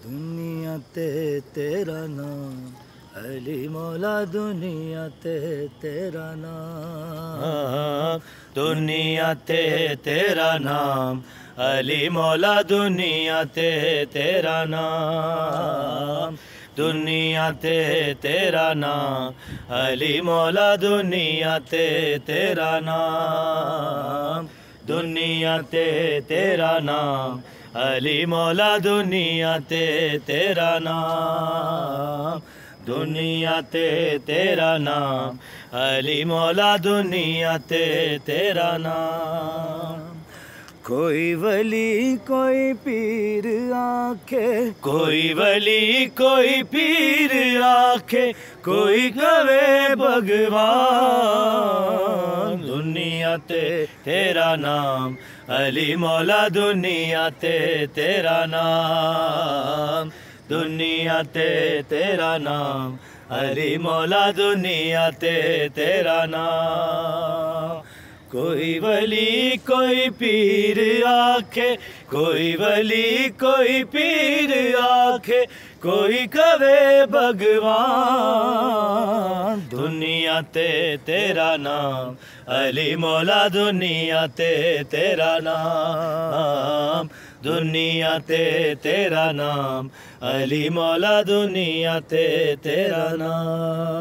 दुनियाते तेरा नाम अली मौला, दुनियाते तेरा नाम, दुनियाते तेरा नाम अली मौला, दुनियाते तेरा नाम, दुनियाते तेरा नाम अली मौला, दुनियाते तेरा नाम, दुनियाते तेरा नाम अली मौला, दुनियाते तेरा नाम, दुनियाते तेरा नाम अली मौला, दुनियाते तेरा नाम। कोई वली कोई पीर आखे, कोई वली कोई पीर आखे, कोई कवे भगवान, दुनियाते तेरा नाम अली मौला, दुनियाते तेरा नाम, दुनियाते तेरा नाम अली मौला, दुनियाते तेरा नाम। कोई वली कोई पीर आखे, कोई वली कोई पीर आखे, कोई कवे भगवान, दुनियाते तेरा नाम अली मौला, दुनियाते तेरा नाम, दुनियाते तेरा नाम अली मौला, दुनियाते तेरा नाम।